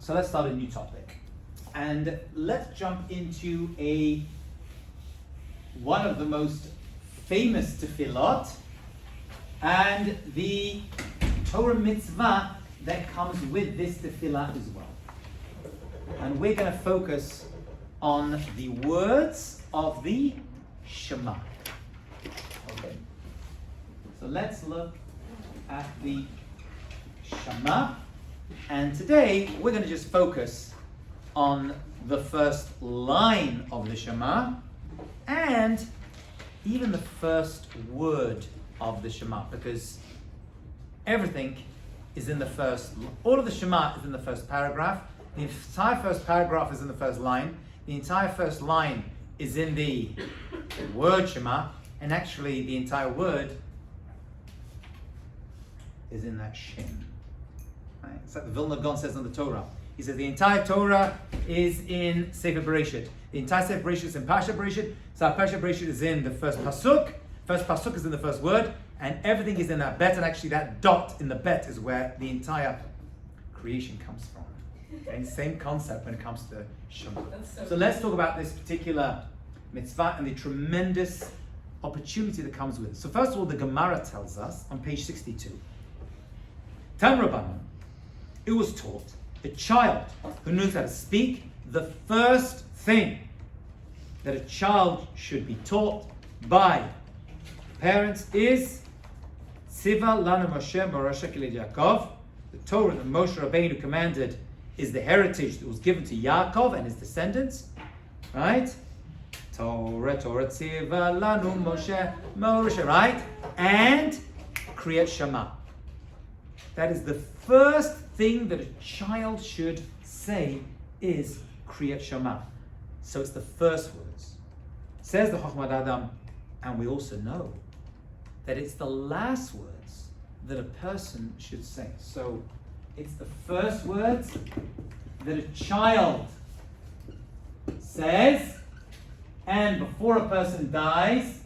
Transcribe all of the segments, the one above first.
So let's start a new topic. And let's jump into one of the most famous tefillot and the Torah mitzvah that comes with this tefillah as well. And we're going to focus on the words of the Shema. Okay. So let's look at the Shema. And today we're going to just focus on the first line of the Shema and even the first word of the Shema, because everything is in the first, all of the Shema is in the first paragraph. The entire first paragraph is in the first line. The entire first line is in the word Shema, and actually the entire word is in that Shem. Right? It's like the Vilna Gaon says on the Torah. He says the entire Torah is in Sefer Bereshit. The entire Sefer Bereshit is in Pasha Bereshit. So Pasha Bereshit is in the first pasuk. First pasuk is in the first word, and everything is in that bet. And actually, that dot in the bet is where the entire creation comes from. Okay, same concept when it comes to Shema. So let's talk about this particular mitzvah and the tremendous opportunity that comes with it. So first of all, the Gemara tells us on page 62. Tam Rabbanan, it was taught a child who knows how to speak. The first thing that a child should be taught by parents is Tziva Lanu Moshe Morasha Kilei Yaakov. The Torah that Moshe Rabbeinu commanded is the heritage that was given to Yaakov and his descendants, right? Torah Tziva Lanu Moshe Morasha, right? And Kriyat Shema. That is the first thing that a child should say is Kriyat Shema. So it's the first words. Says the Chochmah Adam, and we also know that it's the last words that a person should say. So it's the first words that a child says, and before a person dies,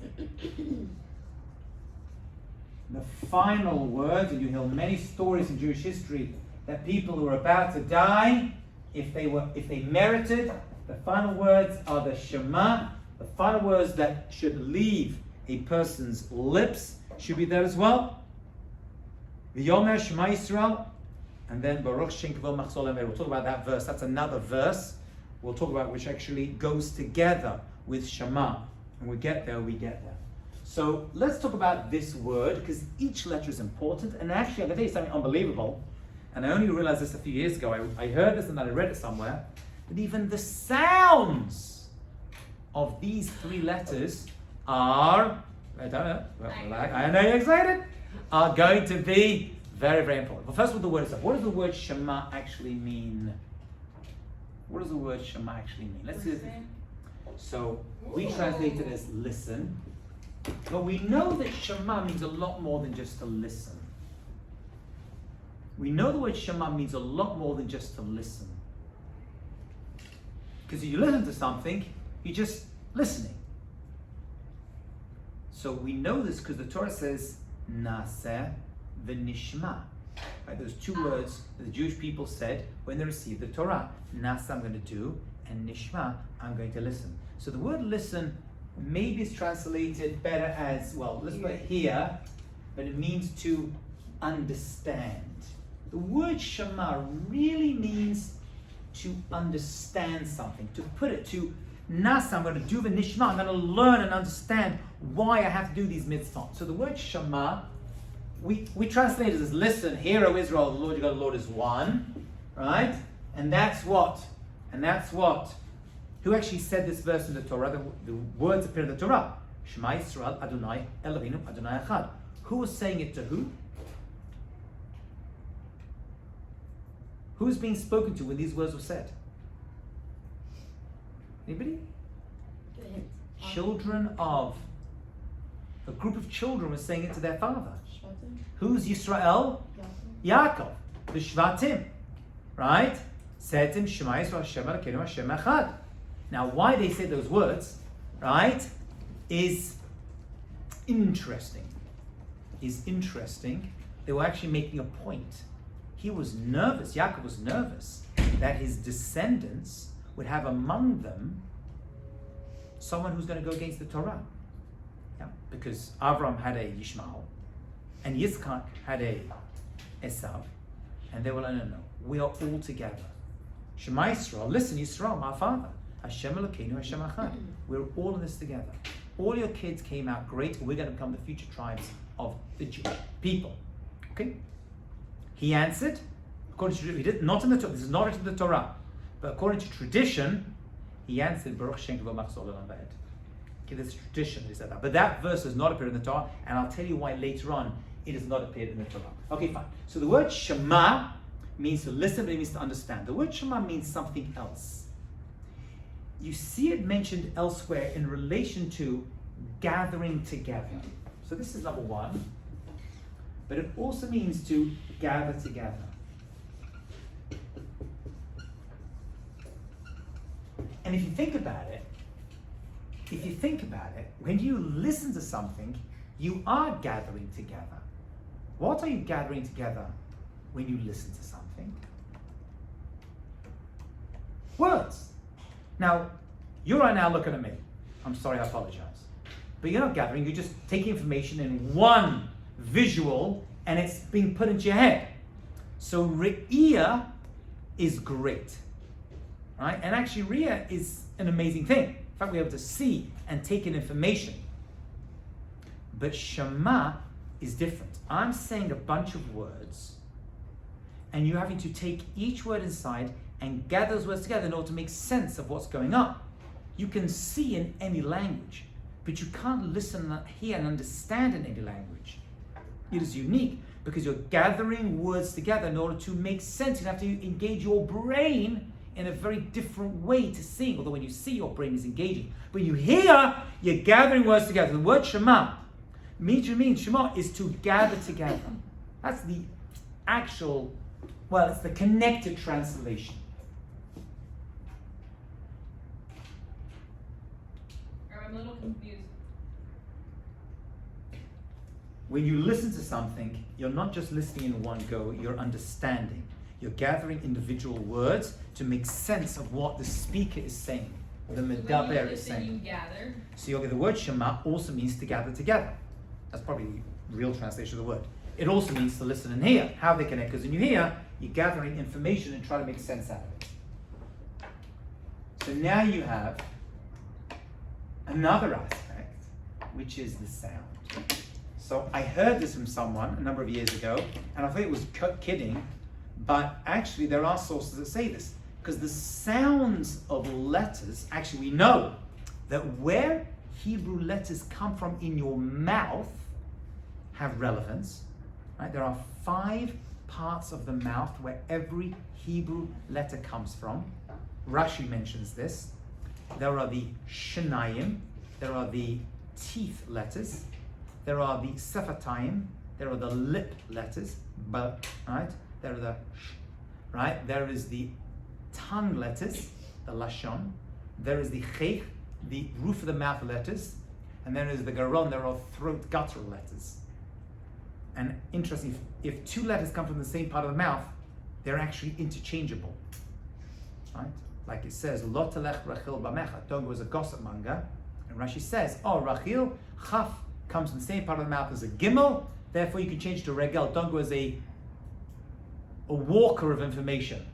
the final words, and you hear many stories in Jewish history that people who are about to die, if they merited, the final words are the Shema. The final words that should leave a person's lips should be there as well. V'yomer Shema Yisrael, and then Baruch Shem Kavod Machzor Le'Meir. We'll talk about that verse. That's another verse we'll talk about, which actually goes together with Shema. And we get there. So let's talk about this word, because each letter is important. And actually, I'm going to tell you something unbelievable. And I only realized this a few years ago. I heard this and then I read it somewhere. That even the sounds of these three letters are, I know you're excited, are going to be very, very important. But first of all, the word itself. What does the word Shema actually mean? What does the word Shema actually mean? Let's see. So we translate it as listen. But we know that Shema means a lot more than just to listen. We know the word Shema means a lot more than just to listen. Because if you listen to something, you're just listening. So we know this because the Torah says, Naseh v'nishma. Right? Those two words that the Jewish people said when they received the Torah. Naseh, I'm going to do, and Nishma, I'm going to listen. So the word listen maybe is translated better as, well, let's put it here, but it means to understand. The word Shema really means to understand something, to put it to Nasa, I'm going to do the Nishma, I'm going to learn and understand why I have to do these mitzvot. So the word Shema, we translate it as listen, hear, O Israel, the Lord your God, the Lord is one, right? And that's what? Who actually said this verse in the Torah? The words appear in the Torah. Shema Yisrael Adonai Eloheinu Adonai Echad. Who was saying it to who? Who's being spoken to when these words were said? Anybody? Children of. A group of children was saying it to their father. Who's Yisrael? Yaakov. The Shvatim. Right? Said to him, Shema Yisrael Hashem Elokeinu Hashem Echad. Now, why they said those words, right, is interesting. They were actually making a point. He was nervous. Yaakov was nervous. that his descendants would have among them someone who's going to go against the Torah. Yeah? Because Avram had a Yishmael, and Yitzchak had a Esav, and they were like, no, we are all together. Shema Yisrael, listen Yisrael, my father. Hashem Elokeinu, Hashem Echad. We're all in this together. All your kids came out great, we're going to become the future tribes of the Jewish people. Okay? He answered, according to, he did not in the Torah, this is not in the Torah, but according to tradition, he answered, Baruch Shem Kavod Machzor Olam Va'ed. Okay, there's a tradition that he said that. But that verse does not appear in the Torah, and I'll tell you why later on it has not appeared in the Torah. Okay, fine. So the word Shema means to listen, but it means to understand. The word Shema means something else. You see it mentioned elsewhere in relation to gathering together. So this is number one. But it also means to gather together. And if you think about it, when you listen to something, you are gathering together. What are you gathering together when you listen to something? Words. Now, you're right now looking at me. I'm sorry, I apologize. But you're not gathering, you're just taking information in one visual and it's being put into your head. So Re'iyah is great. Right? And actually Re'iyah is an amazing thing. In fact, we're able to see and take in information. But Shema is different. I'm saying a bunch of words and you're having to take each word inside and gather those words together in order to make sense of what's going on. You can see in any language, but you can't listen, hear, and understand in any language. It is unique because you're gathering words together in order to make sense. You have to engage your brain in a very different way to see, although when you see, your brain is engaging. But you hear, you're gathering words together. The word Shema means Shema is to gather together. That's the actual, well, it's the connected translation. I'm a little confused. When you listen to something, you're not just listening in one go, you're understanding. You're gathering individual words to make sense of what the speaker is saying, the medaber is saying. You gather. So the word Shema also means to gather together. That's probably the real translation of the word. It also means to listen and hear, how they connect, because when you hear, you're gathering information and trying to make sense out of it. So now you have another aspect, which is the sound. So I heard this from someone a number of years ago, and I thought it was kidding, but actually there are sources that say this, because the sounds of letters, actually we know that where Hebrew letters come from in your mouth have relevance. Right? There are 5 parts of the mouth where every Hebrew letter comes from. Rashi mentions this. There are the shenayim, there are the teeth letters, there are the sefatayim, there are the lip letters, but right? There are the right? There is the tongue letters, the lashon. There is the chaych, the roof of the mouth letters, and there is the garon, there are throat guttural letters. And interesting, if 2 letters come from the same part of the mouth, they're actually interchangeable. Right? Like it says, Lo telech Rachel bamecha. Don't go as a gossip monger. And Rashi says, oh, Rachel, chaf comes from the same part of the mouth as a gimel, therefore you can change to regel. Don't go as a walker of information.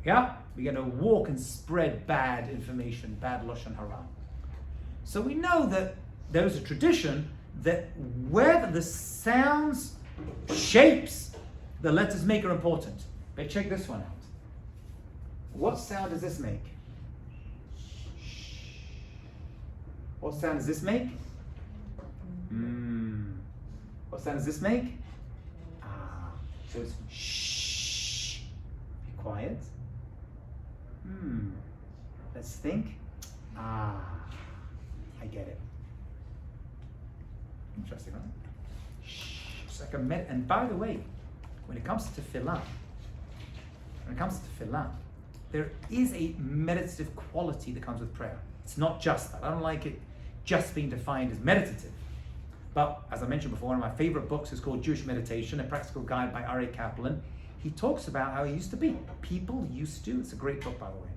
Yeah? We're going to walk and spread bad information, bad lashon hara. So we know that there is a tradition that where the sounds, shapes the letters make are important. But check this one out. What sound does this make? What sound does this make? What sound does this make? So it's shh. Be quiet. Let's think. I get it. Interesting, right? Shh. It's like and by the way, when it comes to tefillah, there is a meditative quality that comes with prayer. It's not just that. I don't like it just being defined as meditative. But as I mentioned before, one of my favorite books is called Jewish Meditation, a practical guide by Ari Kaplan. he talks about how it used to be. People used to, it's a great book by the way,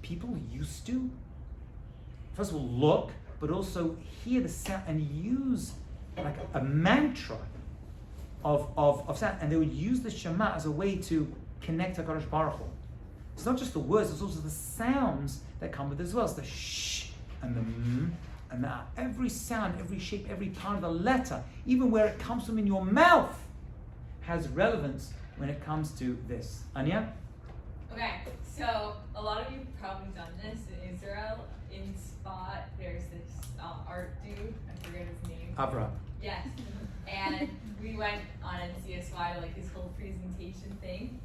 people used to, first of all, look, but also hear the sound and use like a mantra of sound. And they would use the Shema as a way to connect to HaKadosh Baruch Hu. It's not just the words, it's also the sounds that come with it as well. It's the shh and the and the every sound, every shape, every part of the letter, even where it comes from in your mouth, has relevance when it comes to this. Anya? Okay, so a lot of you have probably done this in Israel. In Spot, there's this art dude, I forget his name. Avra. Yes. And we went on NCSY to like his whole presentation thing.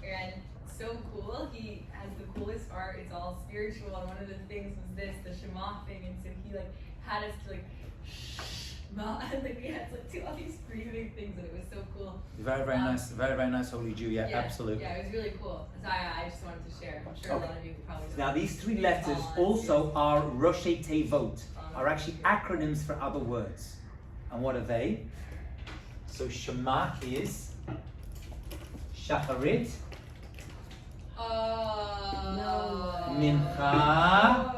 And so cool. He has the coolest art. It's all spiritual. And one of the things was this, the Shema thing. And so he like had us to like Shema, and like we had to like do all these breathing things, and it was so cool. Very, very nice. Very, very nice holy Jew. Yeah, absolutely. Yeah, it was really cool. So I just wanted to share. I'm sure a lot of you probably don't. Now these three letters also are Roshei Tevot, are actually acronyms for other words. And what are they? So Shema is Shacharit, Mincha,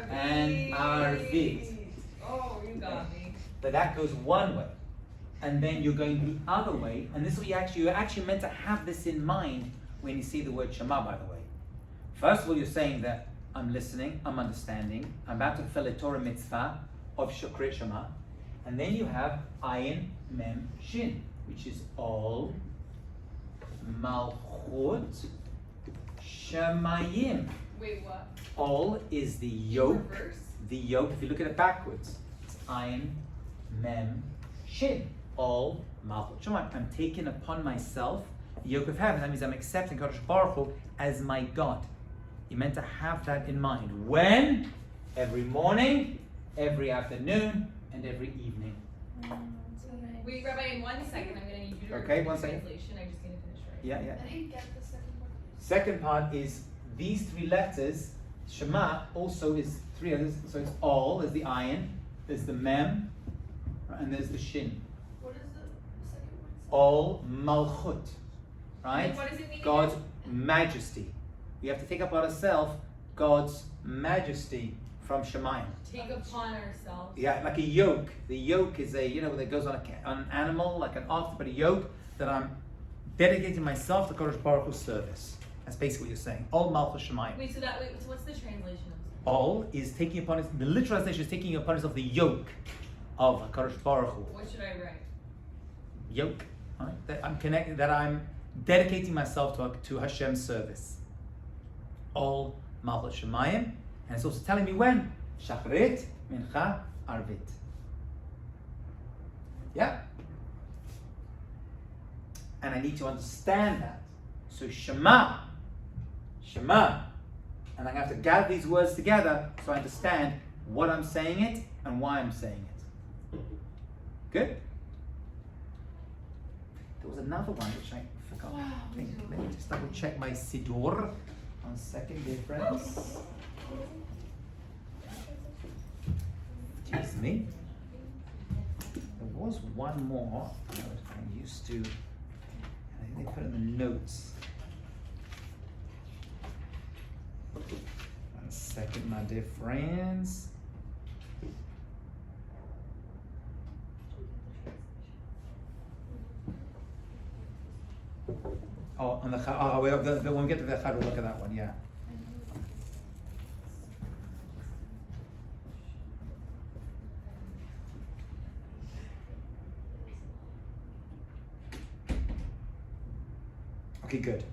and Arvit. Oh, you got me. But that goes one way, and then you're going the other way, and this is what you're actually meant to have this in mind when you see the word Shema, by the way. First of all, you're saying that I'm listening, I'm understanding, I'm about to fulfill a Torah mitzvah of Shukrit Shema, and then you have Ayin, Mem, Shin, which is all Malchut, Shemayim. Wait, what? All is the yoke. Reverse? The yoke, if you look at it backwards, it's Ayin, Mem, Shin. All Malchut Shemayim. I'm taking upon myself the yoke of heaven. That means I'm accepting Kadosh Baruch Hu as my God. You're meant to have that in mind. When? Every morning, every afternoon, and every evening. Wait, Rabbi, in 1 second, I'm going to need you to Okay, repeat 1 the second. translation. I just need to finish right. Yeah, yeah. I didn't get the second part. Second part is these three letters. Shema also is three others. So it's all, there's the ayin, there's the mem, and there's the shin. What is the second one? All malchut, right? And what does it mean God's again? majesty. We have to take upon ourselves God's majesty from Shemayim. Take upon ourselves. Yeah, like a yoke. The yoke is a, that goes on an animal, like an ox, but a yoke that I'm dedicating myself to Kodesh Baruch Hu's service. That's basically what you're saying. All Malchus Shemayim. Wait, so what's the translation of this? All is taking upon it, the literal translation is taking upon itself the yoke of Kodesh Baruch Hu. What should I write? Yoke, right? That I'm connected, that I'm dedicating myself to Hashem's service. All Malchus Shemayim. And it's also telling me when. Shachrit, Mincha, Arvit. Yeah? And I need to understand that. So Shema, and I'm going to have to gather these words together so I understand what I'm saying it and why I'm saying it. Good? There was another one which I forgot. Wow. Let me just double check my Siddur. 1 second, dear friends. Excuse me. There was one more that I used to, and I think they put it in the notes. 1 second, my dear friends. Oh, on the when we get to the Chad, we'll look at that one, yeah. Okay, good.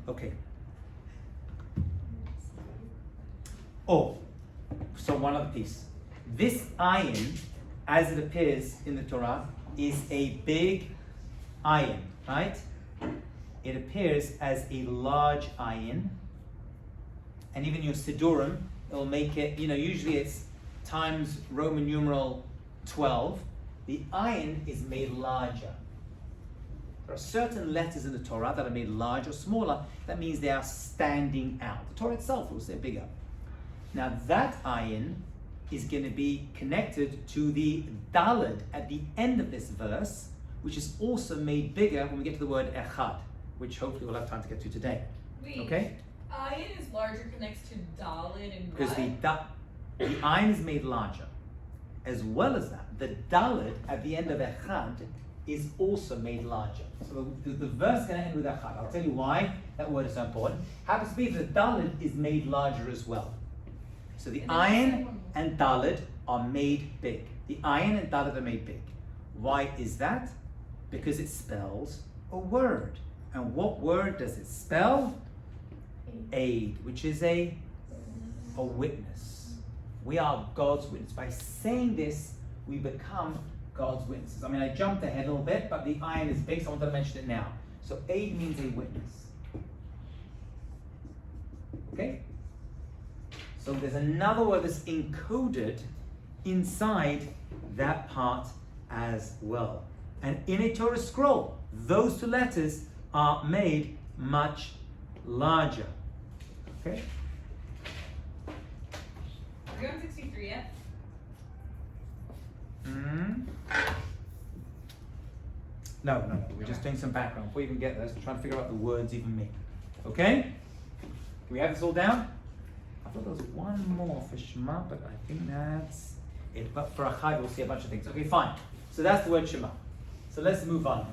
Okay. Oh, so one other piece. This ayin, as it appears in the Torah, is a big ayin, right? It appears as a large ayin. And even your Siddurim, it'll make it, usually it's times Roman numeral 12. The ayin is made larger. There are certain letters in the Torah that are made larger or smaller. That means they are standing out. The Torah itself will say bigger. Now that ayin is going to be connected to the daled at the end of this verse, which is also made bigger when we get to the word echad, which hopefully we'll have time to get to today. Wait, Okay? ayin is larger connects to dalid and Because what? the ayin is made larger. As well as that, the daled at the end of echad is also made larger. So the verse is going to end with echad. I'll tell you why that word is so important. Happens to be that the daled is made larger as well. So the ayin and daled are made big. The ayin and daled are made big. Why is that? Because it spells a word. And what word does it spell? Aid, which is a witness. We are God's witness. By saying this, we become God's witnesses. I mean, I jumped ahead a little bit, but the ayin is big, so I wanted to mention it now. So aid means a witness. Okay? So there's another word that's encoded inside that part as well. And in a Torah scroll, those two letters are made much larger. Okay? Are we on 63 yet? No. We're just doing some background. Before we even get there, so trying to figure out the words even mean. Okay? Can we have this all down? I thought there was one more for Shema, but I think that's it. But for Achai, we'll see a bunch of things. Okay, fine. So that's the word Shema. So let's move on now.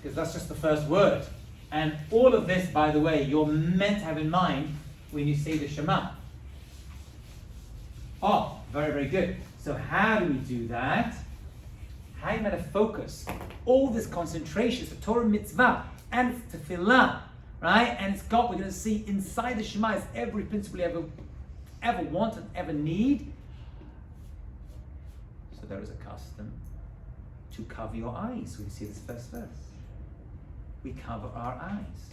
Because that's just the first word. And all of this, by the way, you're meant to have in mind when you say the Shema. Oh, very, very good. So how do we do that? How are you meant to focus? All this concentration, it's a Torah mitzvah, and it's tefillah, right? And it's got, we're going to see inside the Shema is every principle you ever want and ever need. So there is a custom to cover your eyes when you see this first verse. We cover our eyes.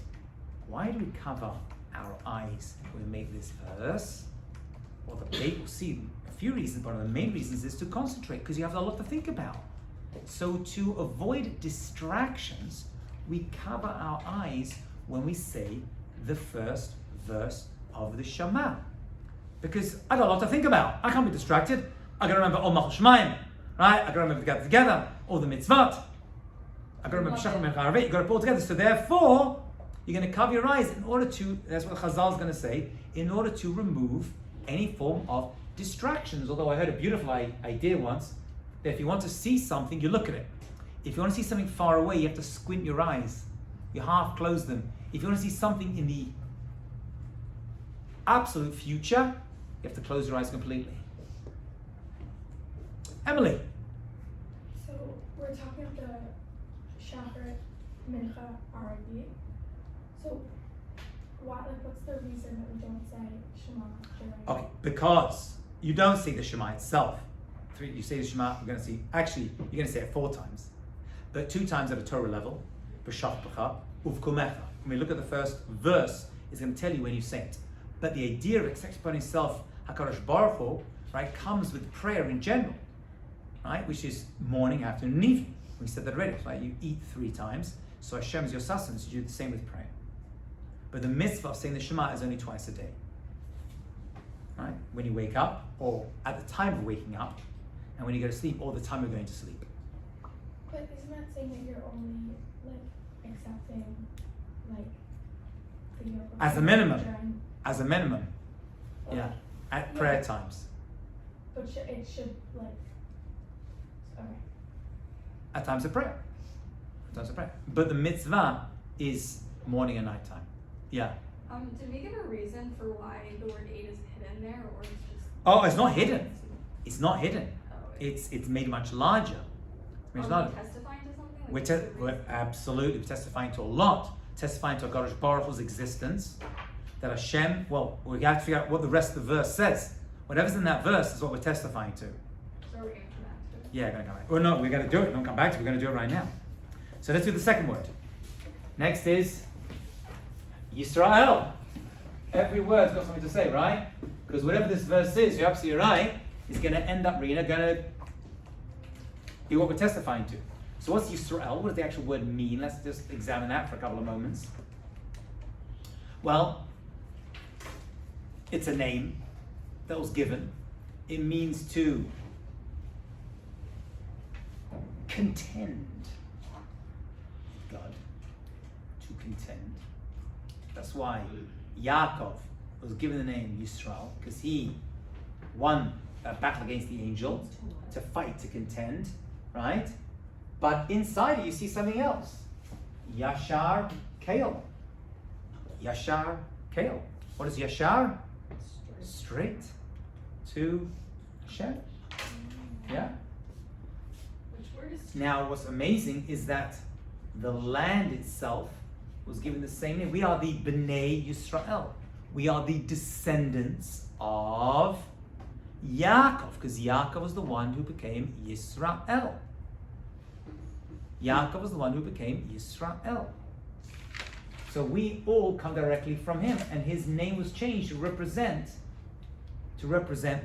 Why do we cover our eyes when we make this verse? Well, the debate will see a few reasons, but one of the main reasons is to concentrate, because you have a lot to think about. So to avoid distractions, we cover our eyes when we say the first verse of the Shema. Because I got a lot to think about. I can't be distracted. I got to remember Om Shemaim, right? I got to remember to get together, all the mitzvot. I got to remember Shachar Melech Haravet. You got to put it all together. So therefore, you're going to cover your eyes in order to, that's what Chazal is going to say, in order to remove any form of distractions. Although I heard a beautiful idea once, that if you want to see something, you look at it. If you want to see something far away, you have to squint your eyes. You half close them. If you want to see something in the absolute future, you have to close your eyes completely. Emily. So we're talking about the Shachar, Mincha, Arabi. So what's the reason that we don't say Shema during? Okay, because you don't say the Shema itself. You say the Shema, you're going to see, actually, you're going to say it 4 times. But 2 times at a Torah level, B'shachpecha, Uvkumecha. When we look at the first verse, it's going to tell you when you say it. But the idea of accepting upon himself HaKadosh Baruch Hu, right, comes with prayer in general, right, which is morning, afternoon, and evening. We said that already, right? You eat 3 times, so Hashem is your sustenance. You do the same with prayer. But the mitzvah of saying the Shema is only twice a day, right? When you wake up, or at the time of waking up, and when you go to sleep, or the time you're going to sleep. But isn't that saying that you're only accepting the yoke of As a minimum. during- As a minimum, Okay. yeah, at Yeah. prayer times. But it should okay. At times of prayer. At times of prayer. But the mitzvah is morning and nighttime. Yeah. Did we give a reason for why the word aid is hidden there, or it's just? Oh, it's not hidden. It's not hidden. Oh, It's made much larger. It's Are larger. we testifying to something? We're, what's the we're reason? absolutely testifying to a lot. Testifying to HaKadosh Baruch Hu's existence. That Hashem, well, we have to figure out what the rest of the verse says. Whatever's in that verse is what we're testifying to. So we're going to come back to it. Yeah, we're going to come back. Well, no, we're going to do it. Don't come back to it. We're going to do it right now. So let's do the second word. Next is Yisrael. Every word's got something to say, right? Because whatever this verse is, you're absolutely right, is going to end up going to be what we're testifying to. So what's Yisrael? What does the actual word mean? Let's just examine that for a couple of moments. Well, it's a name. that was given. It means to contend with God. To contend. That's why Yaakov was given the name Yisrael, because he won a battle against the angel, to fight, to contend, right? But inside it, you see something else. Yashar Kale. Yashar Kale. What is Yashar? Straight to Hashem. Yeah? Which word is Now, what's amazing is that the land itself was given the same name. We are the Bnei Yisrael. We are the descendants of Yaakov, because Yaakov was the one who became Yisrael. Yaakov was the one who became Yisrael. So we all come directly from him, and his name was changed to represent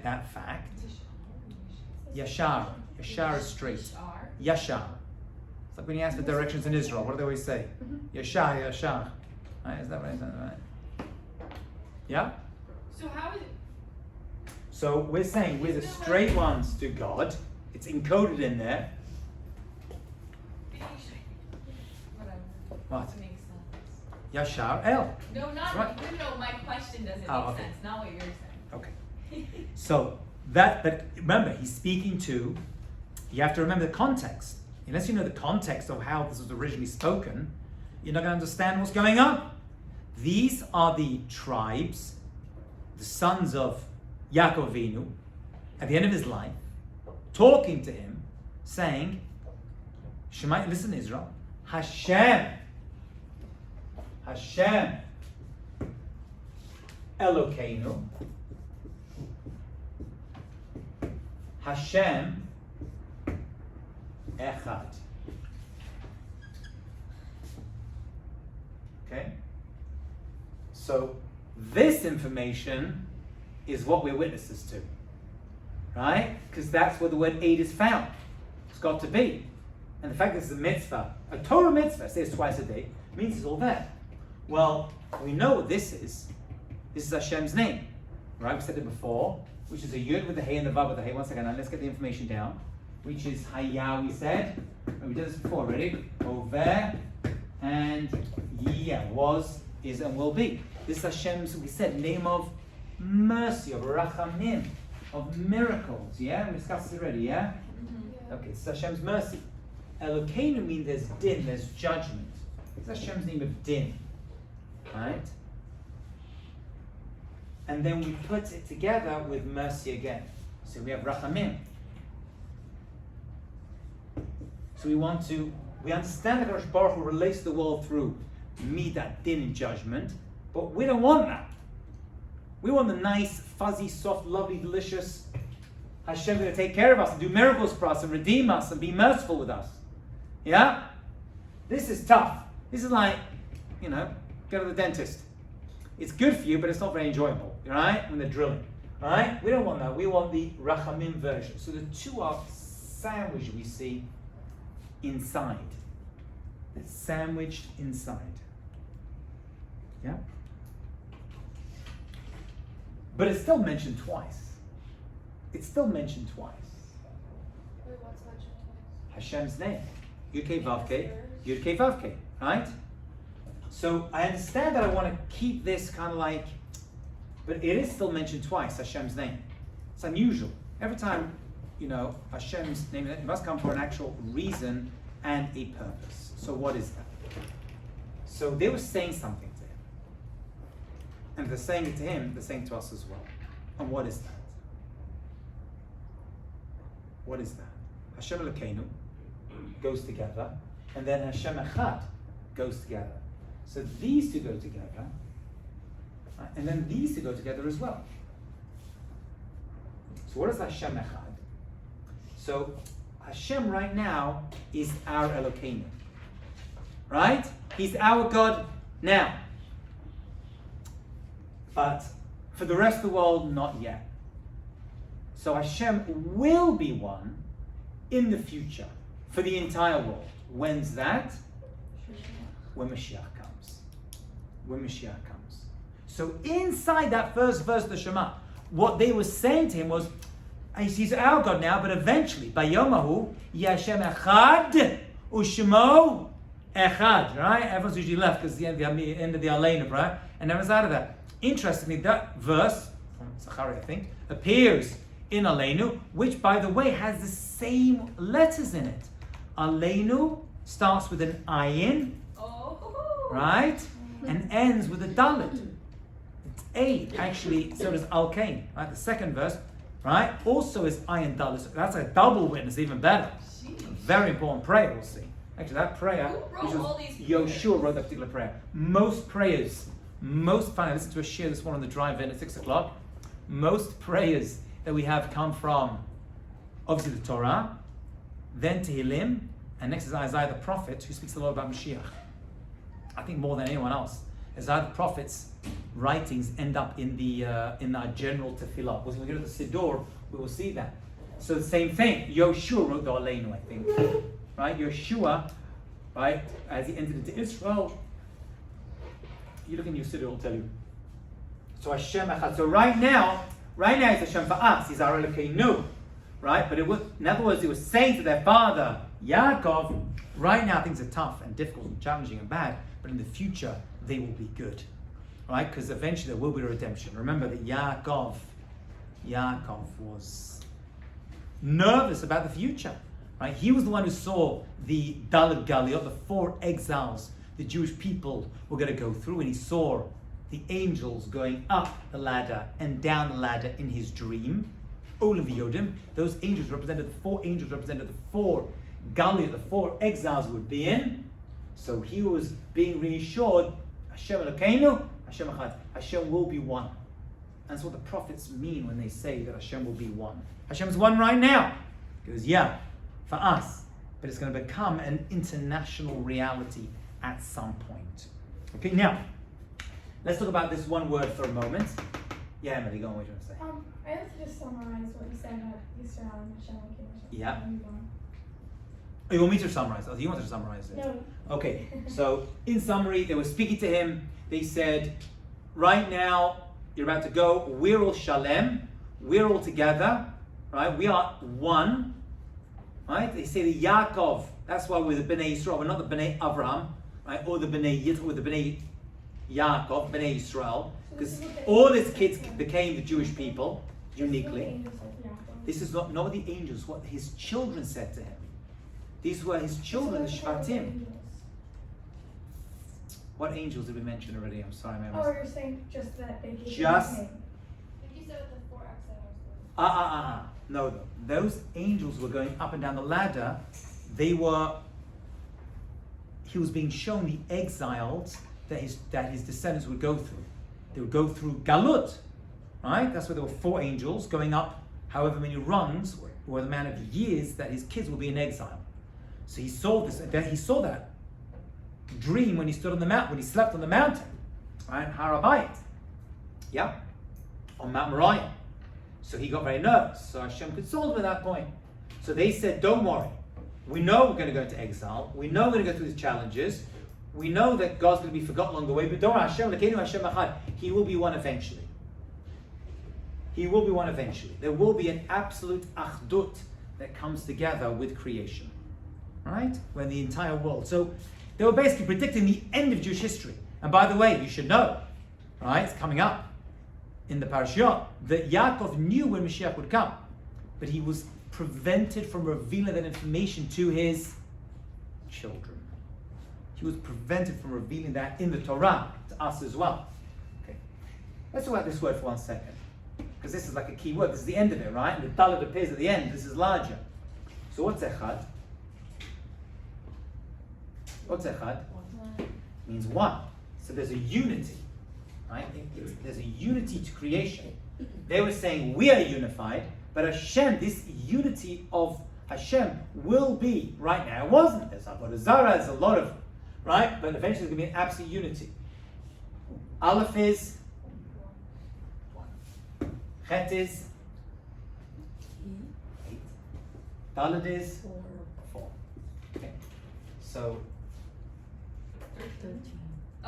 that fact. Yashar. Yashar is straight. Yashar. It's like when you ask for directions in Israel, what do they always say? Yashar, Yashar. Right, is that right? Is that right? Yeah? So how is it? So we're saying we're the straight ones to God. It's encoded in there. Whatever. What? It makes sense. Yashar El. No, not Right. no. My question doesn't Oh, make okay. sense. Not what you're saying. Okay. So that, but remember, he's speaking to, you have to remember the context. Unless you know the context of how this was originally spoken, you're not going to understand what's going on. These are the tribes, the sons of Yaakov Avinu, at the end of his life, talking to him, saying, Shema, listen Israel, Hashem, Elokeinu, Hashem Echad. Okay? So this information is what we're witnesses to. Right? Because that's where the word aid is found. It's got to be. And the fact that it's a mitzvah, a Torah mitzvah, says twice a day, means it's all there. Well, we know what this is. This is Hashem's name. Right? We said it before, which is a yud with the hay and the vav with the hay. One second, now let's get the information down. Which is Hayah, we said. And we did this before already. Over and yeah, was, is, and will be. This is Hashem's, we said, name of mercy, of rachamim, of miracles. Yeah? We discussed this already, yeah? Yeah. Okay, it's Hashem's mercy. Elokeinu means there's din, there's judgment. It's Hashem's name of din. Right? And then we put it together with mercy again. So we have rachamim. So we understand that Hakadosh Baruch Hu relates the world through midah, din, and judgment, but we don't want that. We want the nice, fuzzy, soft, lovely, delicious Hashem going to take care of us and do miracles for us and redeem us and be merciful with us. Yeah? This is tough. This is like, go to the dentist. It's good for you, but it's not very enjoyable, right? When they're drilling, right? We don't want that. We want the rachamim version. So the two are sandwiched, we see, inside. It's sandwiched inside. Yeah? But it's still mentioned twice. It's still mentioned twice. Wait, what's mentioned twice? Hashem's name. Yud-Kei Vav-Kei. Yud-Kei Vav-Kei. Right? So I understand that I want to keep this kind of like, but it is still mentioned twice, Hashem's name. It's unusual. Every time, Hashem's name, it must come for an actual reason and a purpose. So what is that? So they were saying something to him. And if they're saying it to him, they're saying to us as well. And what is that? What is that? Hashem Elokeinu goes together, and then Hashem Echad goes together. So these two go together, right? And then these two go together as well. So what is Hashem Echad? So Hashem right now is our Elokeinu, right? He's our God now. But for the rest of the world, not yet. So Hashem will be one in the future for the entire world. When's that? When Mashiach comes. When Mashiach comes. So inside that first verse of the Shema, what they were saying to him was, he's our God now, but eventually, Bayomahu, Yashem Echad, Ushmo Echad, right? Everyone's usually left because the end of the Aleinu, right? And everyone's out of that. Interestingly, that verse, from Zachariah, I think, appears in Aleinu, which, by the way, has the same letters in it. Aleinu starts with an ayin, right? And ends with a dalet. It's 8, actually, so does Al-Kain, right? The second verse, right, also is ayin dalet. So that's a double witness, even better. A very important prayer, we'll see. Actually, that prayer, Who wrote all these Yoshua wrote that particular prayer. Most prayers, I listened to a share this one on the drive-in at 6 o'clock. Most prayers that we have come from, obviously, the Torah, then Tehillim, and next is Isaiah the prophet, who speaks a lot about Mashiach. I think more than anyone else. Isaiah the prophet's writings end up in our general tefillah. When we go to the Siddur, we will see that. So the same thing. Yoshua wrote the Aleinu, I think. Right? Yoshua, right, as he entered into Israel, you look in your Siddur, it'll tell you. So Hashem Echad. So right now it's Hashem for us. He's our Elokeinu. Right? But in other words, it was saying to their father, Yaakov, right now things are tough and difficult and challenging and bad, but in the future they will be good. Right? Because eventually there will be a redemption. Remember that Yaakov was nervous about the future. Right? He was the one who saw the Dalet Galiot, the 4 exiles the Jewish people were going to go through, and he saw the angels going up the ladder and down the ladder in his dream. Olav Yodim, those angels represented, the 4 angels represented the 4 Galiot, the 4 exiles would be in. So he was being reassured, Hashem Elokeinu, Hashem Echad, Hashem will be one. That's what the prophets mean when they say that Hashem will be one. Hashem is one right now. He goes, yeah, for us. But it's going to become an international reality at some point. Okay, now, let's talk about this one word for a moment. Yeah, Emily, go on, what do you want to say? I have to just summarize what you said about Israel and Hashem. Yeah. Oh, you want me to summarize? Oh, you wanted to summarize it? No. Okay, so in summary, they were speaking to him. They said, right now, you're about to go. We're all shalem. We're all together. Right? We are one. Right? They say the Yaakov. That's why we're the Bnei Yisrael. We're not the Bnei Avraham. Right? Or the Bnei Yitro, or the Bnei Yaakov, Bnei Yisrael. Because all his kids became the Jewish people, uniquely. This is not what the angels, what his children said to him. These were his children, the Shvatim. What angels did we mention already? I'm sorry, man. Oh, you're saying just that they gave Just- him You said the 4 exiles. No, those angels were going up and down the ladder. He was being shown the exiles that his descendants would go through. They would go through Galut, right? That's where there were 4 angels going up however many rungs, or the amount of years that his kids will be in exile. So he saw this, he saw that dream when he stood on the mountain, when he slept on the mountain, right? Har HaBayit, yeah, on Mount Moriah. So he got very nervous. So Hashem consoled him at that point. So they said, don't worry. We know we're going to go into exile. We know we're going to go through these challenges. We know that God's going to be forgotten along the way. But don't worry, Hashem Elokeinu, Hashem Echad. He will be one eventually. He will be one eventually. There will be an absolute achdut that comes together with creation. Right? When the entire world. So they were basically predicting the end of Jewish history. And by the way, you should know, right? It's coming up in the parashah that Yaakov knew when Mashiach would come, but he was prevented from revealing that information to his children. He was prevented from revealing that in the Torah to us as well. Okay, let's talk about this word for 1 second, because this is like a key word. This is the end of it, right? And the dalet appears at the end. This is larger. So what's echad? What's echad? Means one. So there's a unity, right? There's a unity to creation. They were saying we are unified, but Hashem, this unity of Hashem will be right now. It wasn't. There's Avodah Zarah, there's a lot of, right? But eventually there's going to be an absolute unity. Aleph is one. Chet is 8. Dalet is 4. Okay. So 13.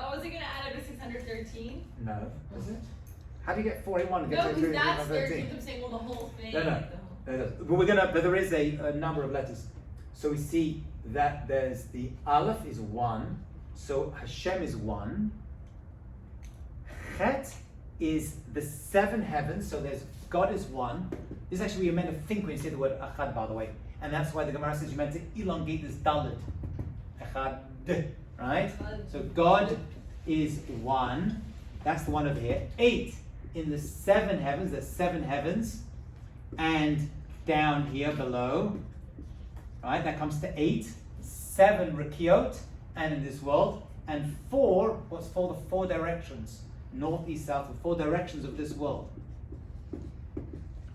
Oh, was it going to add up to 613? no, is it? How do you get 4 in 1 and get No, to because 3 that's 13? I'm saying, well, the whole thing. No, no. the whole- But there is a number of letters. So we see that there's the Aleph is 1, so Hashem is 1. Chet is the 7 heavens, so there's God is 1. This is actually what you're meant to think when you say the word Achad, by the way. And that's why the Gemara says you're meant to elongate this Dalet. Echad, right? So God is 1. That's the one over here. 8 in the 7 heavens. There's 7 heavens. And down here below, right? That comes to 8. 7 Rekiot, and in this world. And 4, what's for the 4 directions? North, east, south, the 4 directions of this world.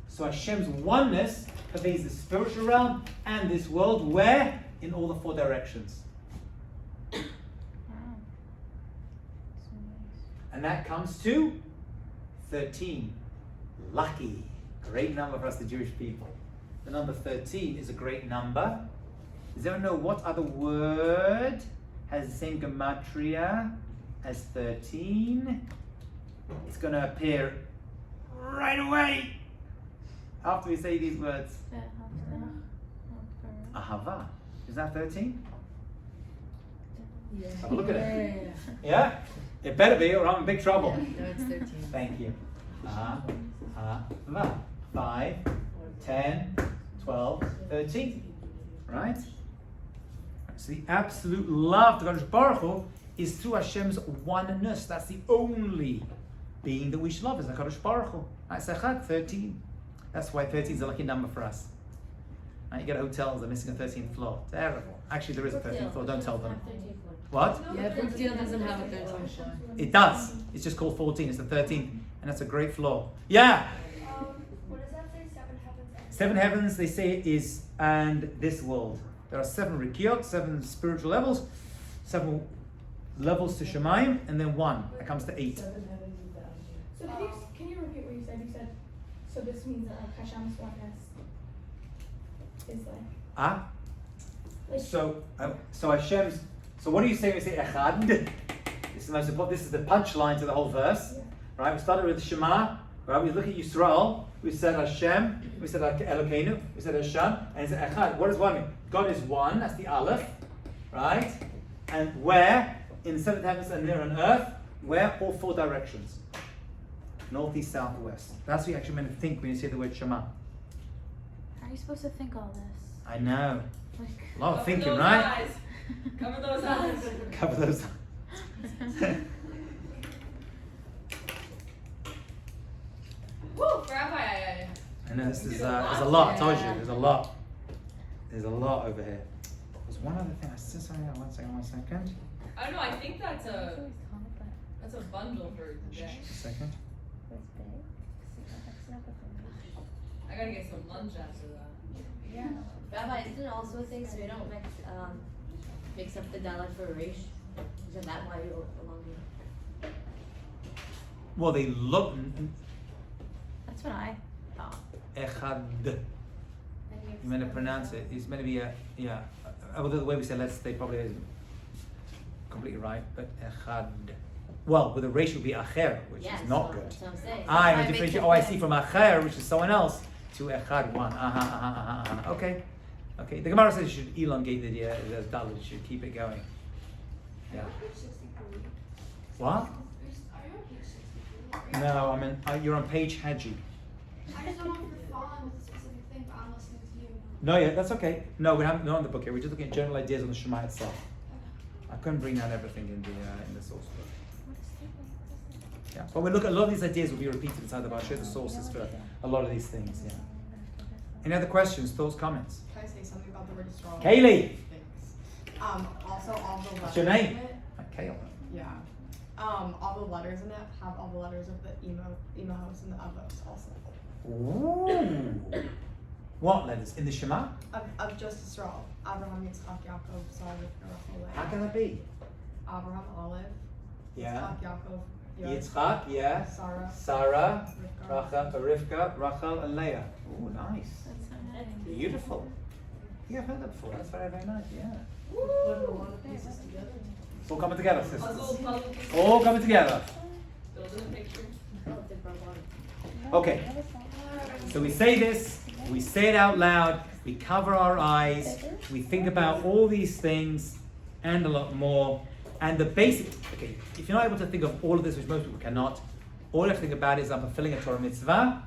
So Hashem's oneness pervades the spiritual realm and this world, where? In all the 4 directions. And that comes to 13. Lucky. Great number for us, the Jewish people. The number 13 is a great number. Does anyone know what other word has the same gematria as 13? It's going to appear right away after we say these words. Ahava. Is that 13? Yeah. Have a look at it. Yeah? It better be, or I'm in big trouble. No, it's 13. Thank you. Ahava. 5, 10, 12, 13. Right? So the absolute love to God Baruch Hu is through Hashem's oneness. That's the only being that we should love, is HaKadosh Baruch Hu. That's Echad, 13. That's why 13 is a lucky number for us. Right, you get hotels, they're missing a 13th floor. Terrible. Actually, there is a 13th floor, don't tell them. What? Yeah, Brookdale doesn't have a 13th floor. It does. It's just called 14. It's the 13th. And that's a great floor. Yeah! What does that say? 7 heavens and 7 heavens, they say, is and this world. There are 7 Rikiot, 7 spiritual levels, 7 levels to Shemayim, and then 1. That comes to 8. So can you repeat what you said? You said, so this means that like Hashem's oneness is like So Hashem's. So what do you say when you say Echad? This is the most important. This is the punchline to the whole verse, right? We started with Shema. Right? We look at Yisrael. We said Hashem. We said Elokeinu. We said Hashem. And it's Echad. What does 1 mean? God is 1. That's the Aleph, right? And where in the 7th heavens and there on earth? Where? All 4 directions. North, east, south, west. That's what you actually meant to think when you say the word Shema. How are you supposed to think all this? I know. Like, A lot of Cover thinking, those right? eyes. Cover those eyes. Cover those. Woo, Rabbi. I know this is there's a lot. I told you there's a lot. There's a lot over here. There's one other thing. I said something. 1 second. I don't know, I think that's it's a always complex. that's a bundle for today. A second. It's big. It's not the I gotta get some lunch after that. Yeah. Rabbi, isn't it also a thing so you don't mix up the dollar for a resh? Isn't that why you elongate? Well, they look That's what I thought. echad. You meant to pronounce it. It's meant to be although the way we say let's, they probably isn't completely right, but echad. Well, with a ratio would be acher, which is not good. That's what I'm saying. I'm That's a why it makes differentiate. it Oh, I bad. see, from acher, which is someone else, to echad, 1. Okay. Okay. The Gemara says you should elongate the dalet. You should keep it going. Yeah. What? Are you on page 63? No, I mean you're on page Haji. I just don't know if you're following with a specific thing, but I'm listening to you. No, yeah, that's okay. No, we haven't. Not on the book here. We're just looking at general ideas on the Shema itself. I couldn't bring down everything in the source book. Yeah, but we look at a lot of these ideas will be repeated inside the Bible. I'll show the sources for a lot of these things. Yeah. Any other questions, thoughts, comments? Can I say something about the word strong? Kaylee, Thanks. Also, all the letters. what's your name? In it, Kale. yeah. All the letters in it have all the letters of the emos and the avos also. Ooh. What letters in the Shema? Of just Yisrael. Abraham, Yitzchak, Yaakov, Sarah, Rachel, How Leah. can that be? Abraham, Olive. Yeah. Yitzchak, Yaakov, Yod, Yitzchak, yeah. Sarah, Sarah, Rivka. Rivka, Rachel, and Leah. Oh, nice. That's so nice. Beautiful. Yeah, I've heard that before. That's very, very nice. Yeah. Putting a lot of pieces together. It's all coming together, sisters. Puzzle, All coming together. building a picture. Oh, they broke Okay. So we say this, we say it out loud, we cover our eyes, we think about all these things and a lot more. And the basic, okay, if you're not able to think of all of this, which most people cannot, all you have to think about is I'm fulfilling a Torah mitzvah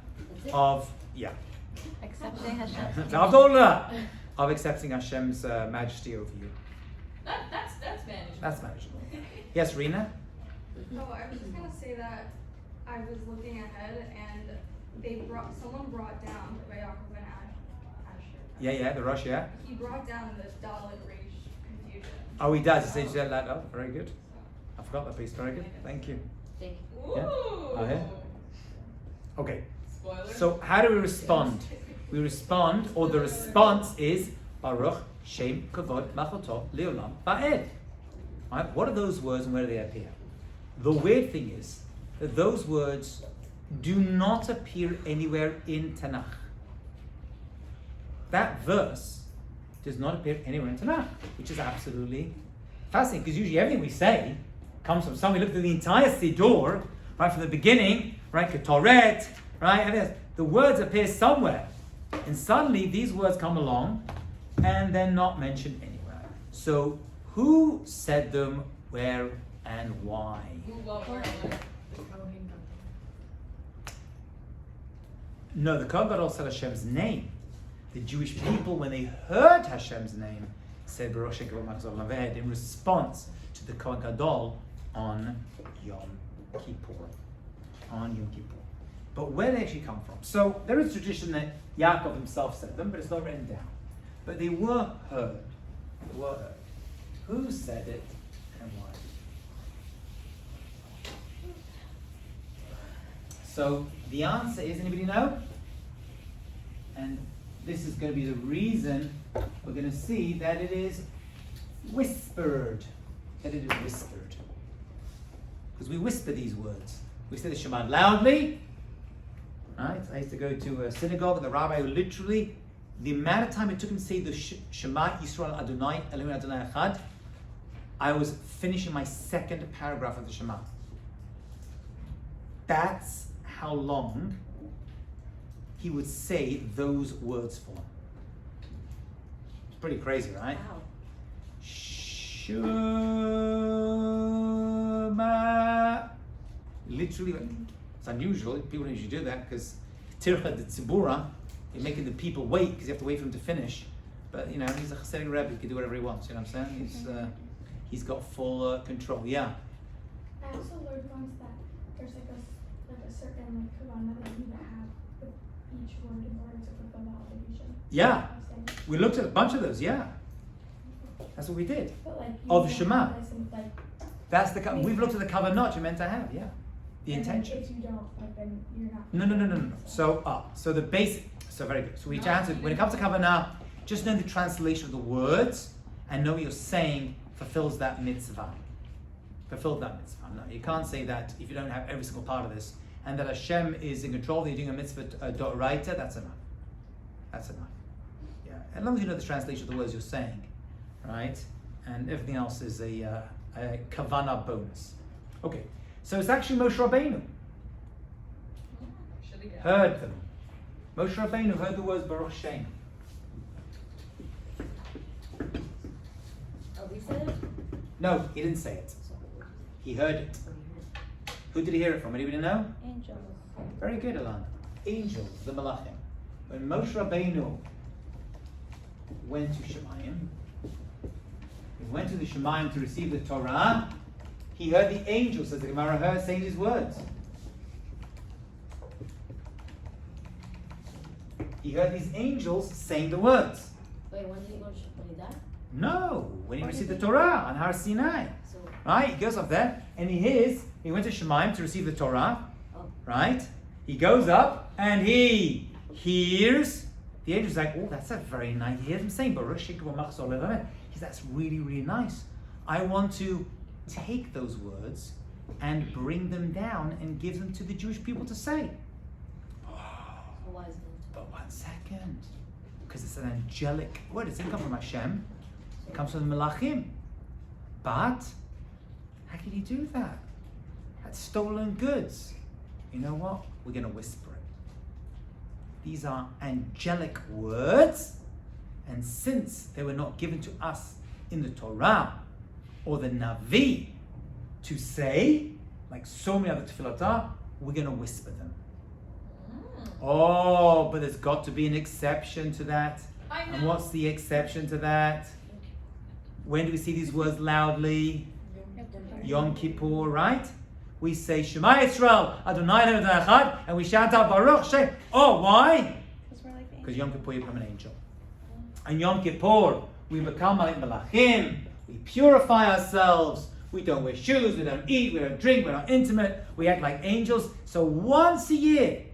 of, Accepting Hashem. of accepting Hashem's majesty over you. That's manageable. That's manageable. Yes, Rena? Oh, I was just gonna say that I was looking ahead and someone brought down by Yaakov and Asher. Yeah, the rush, yeah. He brought down the Dalit Reish confusion. Oh, he does. He says that. Oh, very good. I forgot that piece. Very good. Thank you. Thank you. Ooh. Yeah. Oh, yeah. Okay. Spoiler. So how do we respond? We respond, or the response is Baruch Shem Kavod Machoto Leolam Ba'ed. Right? What are those words and where do they appear? The weird thing is that those words do not appear anywhere in Tanakh. That verse does not appear anywhere in Tanakh, which is absolutely fascinating, because usually everything we say comes from somewhere. Look at the entire Siddur, right from the beginning, right, Ketoret, right, and the words appear somewhere. And suddenly these words come along and they're not mentioned anywhere. So who said them, where, and why? Ooh, what? No, the Kohen Gadol said Hashem's name. The Jewish people, when they heard Hashem's name, said Baruch Shem Kavod Machoto Leolam Ba'ed in response to the Kohen Gadol on Yom Kippur. But where they actually come from? So there is tradition that Yaakov himself said them, but it's not written down. But they were heard. Who said it and why? So the answer is, anybody know? And this is going to be the reason we're going to see that it is whispered. Because we whisper these words. We say the Shema loudly. Right? I used to go to a synagogue, and the rabbi who literally, the amount of time it took him to say the Shema Yisrael Adonai Elohim Adonai Echad, I was finishing my second paragraph of the Shema. That's how long he would say those words for. It's pretty crazy, right? Wow. Shema. Literally, it's unusual. People don't usually do that because Tircha de Tzibura, you're making the people wait because you have to wait for him to finish. But you know, he's a Chassidic Rebbe. He can do whatever he wants. You know what I'm saying? He's got full control. Yeah. I also learned once that there's like a certain kavanah that you need to have with each word in order to fulfill the obligation. Yeah. We looked at a bunch of those. Yeah. That's what we did. But like Of Shema. Like, That's we've looked at the kavanot you're meant to have. Yeah. The and then intention. if you don't, like then you're not. No. So the basic. So very good. So we answered when it comes to kavanah, just know the translation of the words and know what you're saying fulfills that mitzvah. Fulfilled that mitzvah. No, you can't say that if you don't have every single part of this, and that Hashem is in control. That you're doing a mitzvah d'oraita. That's enough. That's enough. Yeah. As long as you know the translation of the words you're saying, right, and everything else is a kavanah bonus. Okay. So it's actually Moshe Rabbeinu heard them. Moshe Rabbeinu heard the words Baruch Shem. Oh, we said it? No, he didn't say it. He heard it. Who did he hear it from? Anybody know? Angels. Very good, Alana. Angels, the Malachim. When Moshe Rabbeinu went to Shemayim, he went to the Shemayim to receive the Torah, he heard the angels, as the Gemara heard, saying these words. He heard these angels saying the words. Wait, when did he go to when he died? No, when he received the Torah on Har Sinai. So, Right? He goes up there and he went to Shemayim to receive the Torah. Right? He goes up and he hears the angel's like, oh, that's a very nice. He hears him saying, Baruch Shem Kavod Machoto Leolam Ba'ed. That's really, really nice. I want to take those words and bring them down and give them to the Jewish people to say. why is it? But 1 second. Because it's an angelic word. It doesn't come from Hashem. It comes from the Malachim. But how can you do that? That's stolen goods. You know what? We're going to whisper it. These are angelic words, and since they were not given to us in the Torah or the Navi to say, like so many other tefillot are, we're going to whisper them. Oh, but there's got to be an exception to that. I know. And what's the exception to that? When do we see these words loudly? Yom Kippur, right? We say Shema Yisrael, Adonai Eloheinu Echad, and we shout out Baruch Shem. Oh, why? Because Yom Kippur you become an angel. And Yom Kippur, we become like Malachim. We purify ourselves. We don't wear shoes. We don't eat. We don't drink. We're not intimate. We act like angels. So once a year,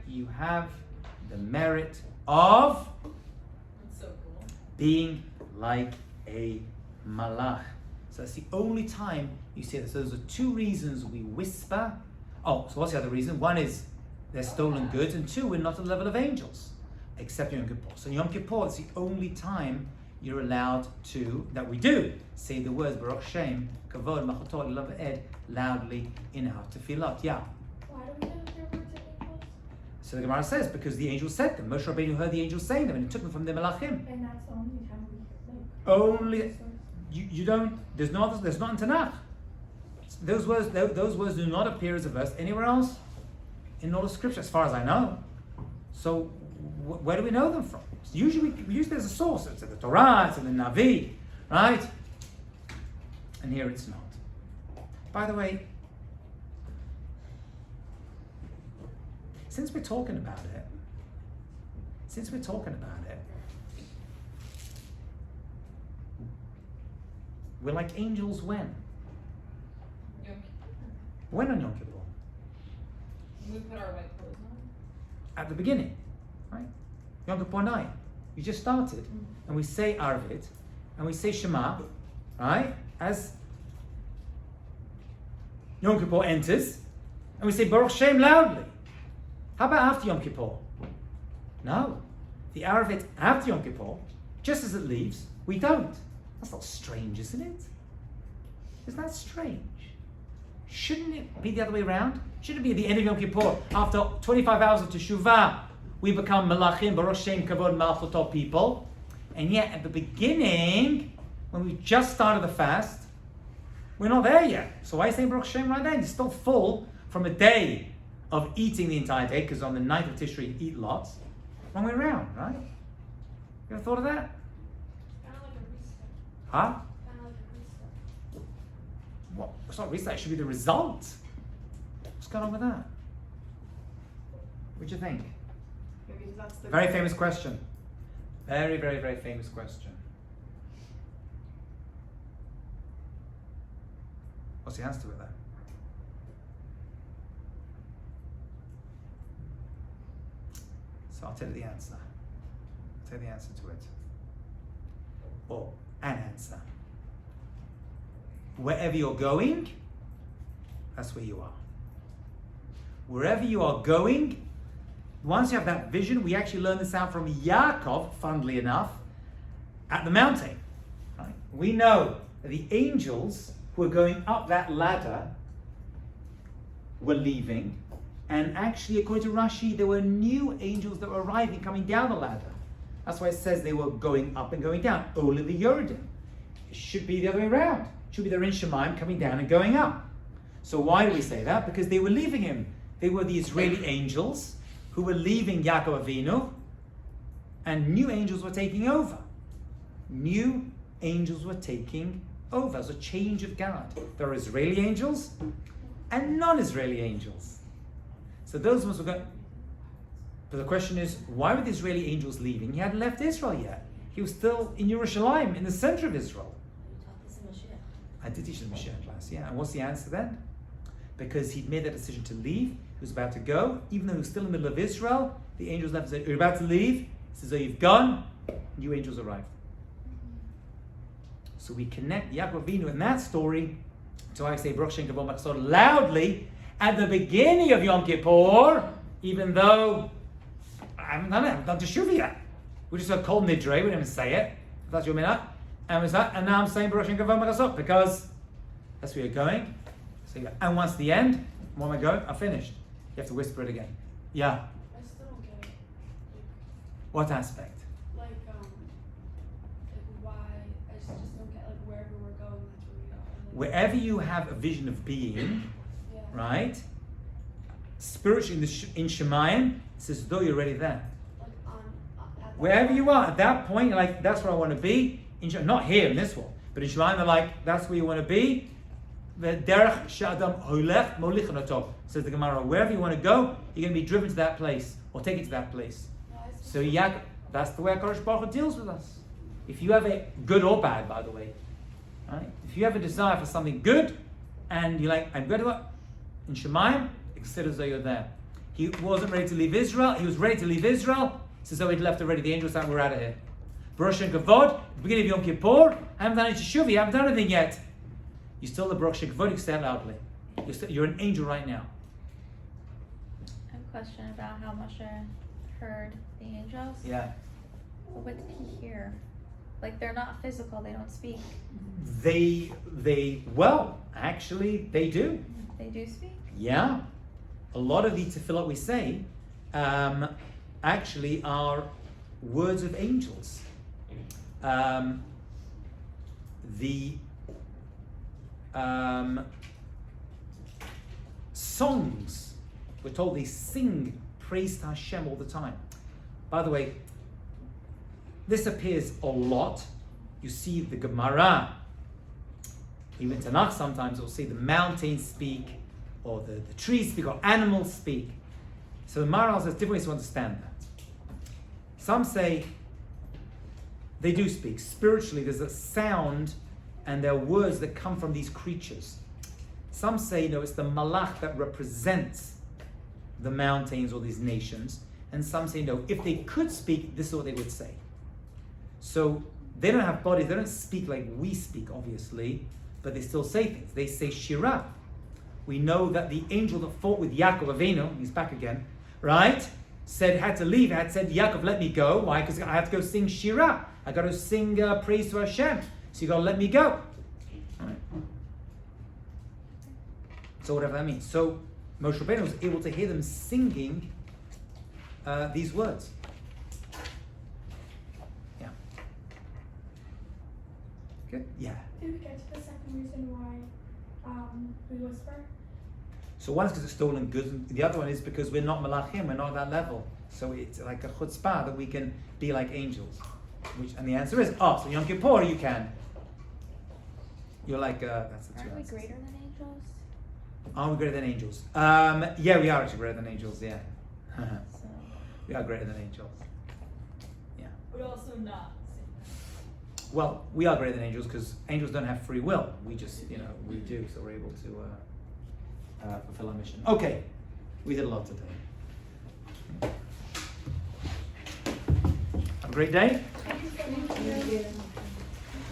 you have the merit of That's so cool. being like a malach. So that's the only time you see this. So those are two reasons we whisper. Oh, so what's the other reason? One is they're stolen goods, and two, we're not at the level of angels, except Yom Kippur. So Yom Kippur is the only time you're allowed to, that we do, say the words Baruch Shem, Kavod, Machotot, Love Ed, loudly in our tefillot. Yeah. Why do we know that they're words of angels? So the Gemara says, because the angels said them. Moshe Rabbeinu heard the angels saying them, and he took them from the Malachim. And that's the only time we like. Only you don't. There's not in Tanakh. Those words do not appear as a verse anywhere else in all of Scripture, as far as I know. So where do we know them from? So usually we use it as a source. It's in the Torah, it's in the Navi, right? And here it's not. By the way, since we're talking about it, we're like angels when? Yom Kippur. When on Yom Kippur? We put our white clothes on. At the beginning, right? Yom Kippur night. You just started, and we say Arvit, and we say Shema, right? As Yom Kippur enters, and we say Baruch Shem loudly. How about after Yom Kippur? No. The Arvit after Yom Kippur, just as it leaves, we don't. That's not strange, isn't it? Isn't that strange? Shouldn't it be the other way around? Shouldn't it be at the end of Yom Kippur, after 25 hours of Teshuvah, we become Malachim, Baruch Shem, Kavod, Malchutov people, and yet at the beginning, when we just started the fast, we're not there yet. So why say Baruch Shem right then? You're still full from a day of eating the entire day, because on the 9th of Tishrei you eat lots. Wrong way around, right? You ever thought of that? Kind of like a reset. Huh? Kind of like a reset. What? It's not reset, it should be the result. What's going on with that? What do you think? Maybe that's the Very famous question. Very, very, very famous question. What's the answer to it then? So I'll tell you the answer. I'll tell you the answer to it. Or an answer. Wherever you're going, that's where you are. Wherever you are going, once you have that vision, we actually learn this out from Yaakov, funnily enough, at the mountain. Right? We know that the angels who are going up that ladder were leaving, and actually, according to Rashi, there were new angels that were arriving, coming down the ladder. That's why it says they were going up and going down. Ola the Yoredim. It should be the other way around. It should be they're in Shemaim, coming down and going up. So why do we say that? Because they were leaving him. They were the Israeli angels who were leaving Yaakov Avinu, and new angels were taking over. New angels were taking over. There's a change of guard. There are Israeli angels and non-Israeli angels. So those ones were going. But the question is, why were the Israeli angels leaving? He hadn't left Israel yet. He was still in Yerushalayim, in the center of Israel. You taught this in Mashiach. I did teach the Mashiach class, yeah. And what's the answer then? Because he'd made that decision to leave. He was about to go. Even though he was still in the middle of Israel, the angels left and said, you're about to leave. He says, oh, you've gone. New angels arrived. So we connect Yaakov Avinu in that story to I say Baruch Shem Kavod Malchutov loudly at the beginning of Yom Kippur, even though I haven't done Teshuvah yet. We just got Kol Nidre, we didn't even say it. That's your minute. And now I'm saying Baruch Shem Kavod Malchutov because that's where you're going. So and once the end, where am I going? I'm finished. You have to whisper it again. Yeah. I still don't get it. What aspect? Like why? I just don't get like wherever we're going, that's where we are. Like, Wherever you have a vision of being, yeah. right? Spiritually in Shemayim, it's as though you're already there. Like at that Wherever you point. are, at that point, you're like, that's where I want to be. Not here in this world, but in Shemayim, they're like, that's where you want to be. V'derech she'adam holech molichan oto, says the Gemara. Wherever you want to go, you're going to be driven to that place or taken to that place. So that's the way HaKadosh Baruch Hu deals with us. If you have a good or bad, by the way, right? If you have a desire for something good, and you're like, I'm good at it, in Shemayim, consider as though you're there. He wasn't ready to leave Israel. He was ready to leave Israel. It's as though he'd left already. The angels said, we're out of here. Baruch and Kavod, the beginning of Yom Kippur, I haven't done any Teshuvah, you haven't done anything yet. You're still the Baruch and Kavod, you say it loudly. You're an angel right now. I have a question about how Moshe heard the angels. Yeah. What did he hear? Like, they're not physical, they don't speak. Actually, they do. They do speak? Yeah. A lot of the tefillot we say actually are words of angels. The songs, we're told they sing praise to Hashem all the time. By the way, this appears a lot. You see the Gemara, even Tanakh sometimes will see the mountains speak, or the trees speak, or animals speak. So the Maharal says different ways to understand that. Some say they do speak. Spiritually, there's a sound and there are words that come from these creatures. Some say, no, it's the malach that represents the mountains or these nations. And some say, no, if they could speak, this is what they would say. So they don't have bodies, they don't speak like we speak, obviously, but they still say things. They say shirah. We know that the angel that fought with Yaakov Avinu, he's back again, right? Had to leave, said, Yaakov, let me go. Why? Because I have to go sing shirah. I got to sing praise to Hashem. So you got to let me go. Right. So whatever that means. So Moshe Rabbeinu was able to hear them singing these words. Yeah. Good? Yeah. Did we get to the second reason why we whisper? So one is because it's stolen goods, and the other one is because we're not malachim, we're not at that level. So it's like a chutzpah that we can be like angels. And the answer is, so Yom Kippur you can. You're like, that's the two Aren't we answers. greater than angels? Are we greater than angels? Yeah, we are actually greater than angels, yeah. So, We are greater than angels. Yeah. But also not. Well, we are greater than angels because angels don't have free will. We just, we do, so we're able to fulfill our mission. Okay, we did a lot today. Have a great day. Thank you so much.